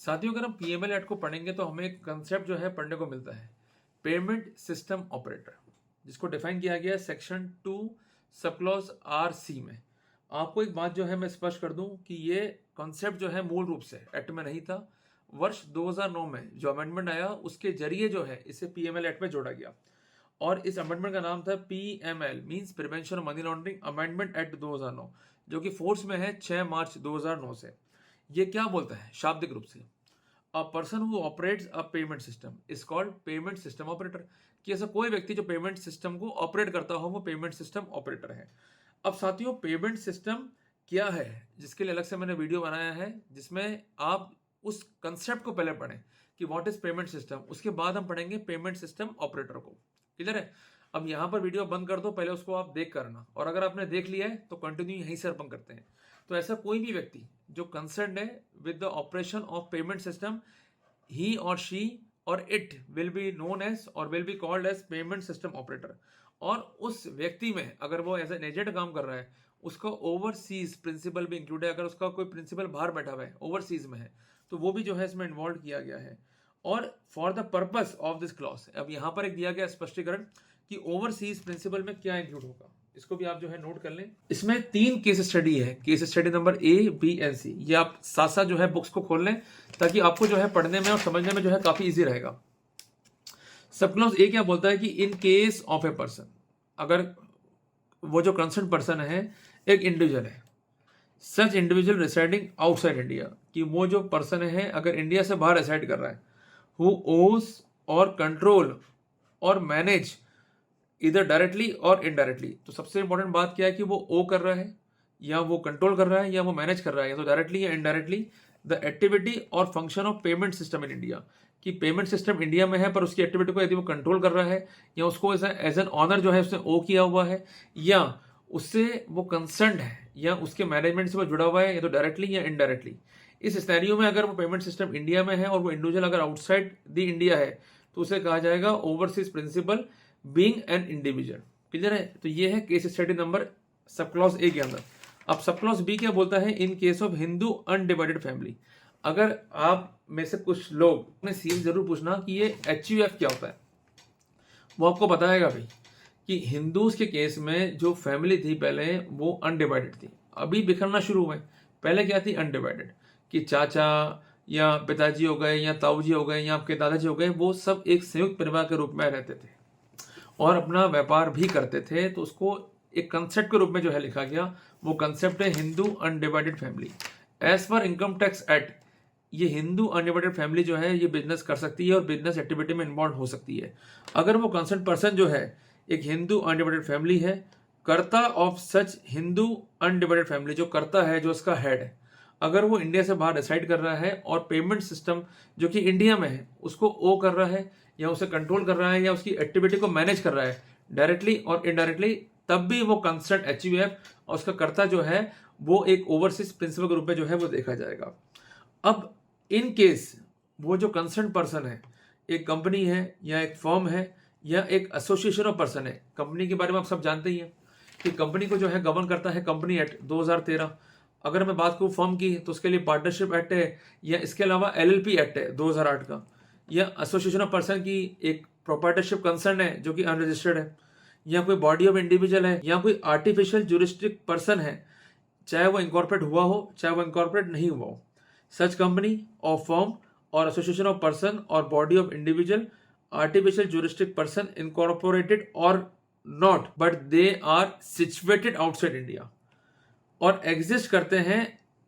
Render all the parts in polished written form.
साथियों, अगर हम पीएमएल एक्ट को पढ़ेंगे तो हमें एक कंसेप्ट जो है पढ़ने को मिलता है, पेमेंट सिस्टम ऑपरेटर, जिसको डिफाइन किया गया है section 2 sub clause R C में। आपको एक बात जो है मैं स्पष्ट कर दूं कि ये कॉन्सेप्ट जो है मूल रूप से एक्ट में नहीं था। वर्ष 2009 में जो अमेंडमेंट आया उसके जरिए जो है इसे पीएमएल एक्ट में जोड़ा गया और इस अमेंडमेंट का नाम था PML means prevention of money laundering amendment act 2009, जो कि फोर्स में है 6 मार्च 2009 से। ये क्या बोलता है शाब्दिक रूप से, a person who operates a payment system is called payment system operator, कि ऐसा कोई व्यक्ति जो पेमेंट सिस्टम को ऑपरेट करता हो वो पेमेंट सिस्टम ऑपरेटर है। अब साथियों, पेमेंट सिस्टम क्या है जिसके लिए अलग से मैंने वीडियो बनाया है, जिसमें आप उस कंसेप्ट को पहले पढ़ें कि व्हाट इज पेमेंट सिस्टम, उसके बाद हम पढ़ेंगे पेमेंट सिस्टम ऑपरेटर को। क्लियर है? अब यहाँ पर वीडियो बंद कर दो, पहले उसको आप देख करना, और अगर आपने देख लिया है तो कंटिन्यू यहीं से अपन करते हैं। तो ऐसा कोई भी व्यक्ति जो कंसर्न है with the operation of payment system, he or she or it will be known as or will be called as payment system operator. और उस व्यक्ति में अगर वो एज एन एजेंट काम कर रहा है, उसका ओवरसीज प्रिंसिपल भी इंक्लूड है। अगर उसका कोई प्रिंसिपल बाहर बैठा हुआ है, ओवरसीज में है, तो वो भी जो है इसमें इन्वॉल्व किया गया है। और for the purpose of this clause, अब यहाँ पर एक दिया गया स्पष्टीकरण कि ओवरसीज प्रिंसिपल में क्या इंक्लूड होगा, इसको भी आप जो है नोट कर लें। इसमें 3 केस स्टडी है, case study number A, B and C. ये आप साथ साथ जो है बुक्स को खोल लें ताकि आपको जो है पढ़ने में और समझने में जो है काफी इजी रहेगा। सब क्लॉज ए क्या बोलता है कि इन केस ऑफ ए पर्सन, अगर वो जो कंसर्न पर्सन है एक इंडिविजुअल है, such individual residing outside India, कि वो जो पर्सन है अगर इंडिया से बाहर रिसाइड कर रहा है, हु ओज और कंट्रोल और मैनेज इधर डायरेक्टली और इनडायरेक्टली। तो सबसे इंपॉर्टेंट बात क्या है कि वो ओ कर रहा है या वो कंट्रोल कर रहा है या वो मैनेज कर रहा है, या तो डायरेक्टली या इनडायरेक्टली द एक्टिविटी और function of payment system in India, कि पेमेंट सिस्टम इंडिया में है पर उसकी एक्टिविटी को यदि वो कंट्रोल कर रहा है या उसको एज एन ऑनर जो है उसने ओ किया हुआ है, या उससे वो कंसर्न है या उसके मैनेजमेंट से वो जुड़ा हुआ है, या तो डायरेक्टली या इनडायरेक्टली। इस सिनेरियो में अगर वो पेमेंट सिस्टम इंडिया में है और वो इंडिविजुअल अगर आउटसाइड द इंडिया है तो उसे कहा जाएगा overseas principal being an individual. Clear है? तो ये है case study number sub clause A के अंदर। अब सब क्लॉज बी क्या बोलता है, in case of Hindu undivided family. अगर आप में से कुछ लोग ने सीन जरूर पूछना कि ये HUF क्या होता है, वो आपको बताएगा भाई कि हिंदूज के केस में जो फैमिली थी पहले वो अनडिवाइडेड थी, अभी बिखरना शुरू हुए। पहले क्या थी? अनडिवाइडेड, कि चाचा या पिताजी हो गए या ताऊजी हो गए या आपके दादाजी हो गए, वो सब एक संयुक्त परिवार के रूप में रहते थे और अपना व्यापार भी करते थे। तो उसको एक कंसेप्ट के रूप में जो है लिखा गया, वो कंसेप्ट है Hindu undivided family. As per income tax act, ये हिंदू अनडिवाइडेड फैमिली जो है ये बिजनेस कर सकती है और बिजनेस एक्टिविटी में इन्वॉल्व हो सकती है अगर वो कंसर्न पर्सन जो है एक हिंदू अनडिवाइडेड फैमिली है, कर्ता of such Hindu undivided family, जो कर्ता है, जो उसका हेड है, अगर वो इंडिया से बाहर डिसाइड कर रहा है और पेमेंट सिस्टम जो कि इंडिया में है उसको ओ कर रहा है या उसे कंट्रोल कर रहा है या उसकी एक्टिविटी को मैनेज कर रहा है डायरेक्टली और इनडायरेक्टली, तब भी वो कंसर्न HUF और उसका कर्ता जो है वो एक ओवरसीज प्रिंसिपल के रूप में जो है वो देखा जाएगा। अब इन केस वो जो कंसर्न पर्सन है एक कंपनी है या एक फर्म है या एक एसोसिएशन ऑफ पर्सन है। कंपनी के बारे में आप सब जानते ही हैं कि कंपनी को जो है गवर्न करता है कंपनी एक्ट 2013। अगर मैं बात करूँ फर्म की तो उसके लिए पार्टनरशिप एक्ट है या इसके अलावा LLP एक्ट है 2008 का, या एसोसिएशन ऑफ पर्सन की एक प्रोप्राइटरशिप कंसर्न है जो कि अनरजिस्टर्ड है, या कोई बॉडी ऑफ इंडिविजुअल है, या कोई आर्टिफिशियल ज्यूरिस्टिक पर्सन है, चाहे वो इंकॉर्पोरेट हुआ हो चाहे वो इंकॉर्पोरेट नहीं हुआ हो। Such company or firm or association of person or body of individual artificial juristic person incorporated or not but they are situated outside India or exist करते हैं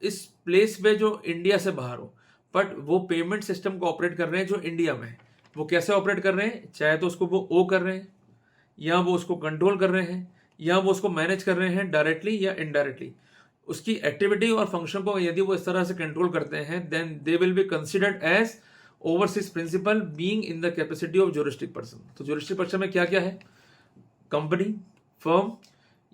इस प्लेस में जो इंडिया से बाहर हो, बट वो पेमेंट सिस्टम को ऑपरेट कर रहे हैं जो इंडिया में है। वो कैसे ऑपरेट कर रहे हैं? चाहे तो उसको वो ओ कर रहे हैं या वो उसको कंट्रोल कर रहे हैं या वो उसको मैनेज कर रहे हैं डायरेक्टली या इनडायरेक्टली। उसकी एक्टिविटी और फंक्शन को यदि वो इस तरह से कंट्रोल करते हैं then they will be considered as overseas principal being in the capacity of juristic person. तो ज्यूरिस्टिक पर्सन में क्या क्या है? कंपनी, फर्म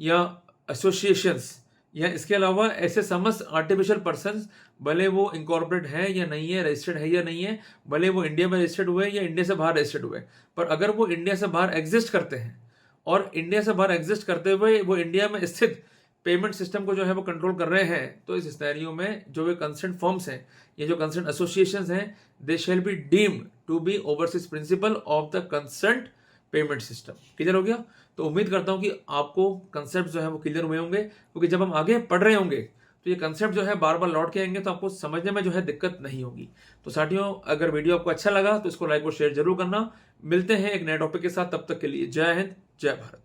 या एसोसिएशंस, या इसके अलावा ऐसे समस्त आर्टिफिशियल पर्सन, भले वो इनकॉर्पोरेट है या नहीं है, रजिस्टर्ड है या नहीं है, भले वो इंडिया में रजिस्टर्ड हुए या इंडिया से बाहर रजिस्टर्ड हुए, पर अगर वो इंडिया से बाहर एग्जिस्ट करते हैं और इंडिया से बाहर एग्जिस्ट करते हुए वो इंडिया में स्थित पेमेंट सिस्टम को जो है वो कंट्रोल कर रहे हैं, तो इस सिनेरियो में जो वे कंसर्न फर्म्स हैं, ये जो कंसर्न एसोसिएशंस हैं, they shall be deemed to be overseas principal of the concern payment system. Clear हो गया? तो उम्मीद करता हूं कि आपको कंसेप्ट जो है वो क्लियर हुए होंगे, क्योंकि जब हम आगे पढ़ रहे होंगे तो ये कंसेप्ट जो है बार बार लौट के आएंगे, तो आपको समझने में जो है दिक्कत नहीं होगी। तो साथियों, अगर वीडियो आपको अच्छा लगा तो इसको लाइक और शेयर जरूर करना। मिलते हैं एक नए टॉपिक के साथ, तब तक के लिए जय हिंद, जय भारत।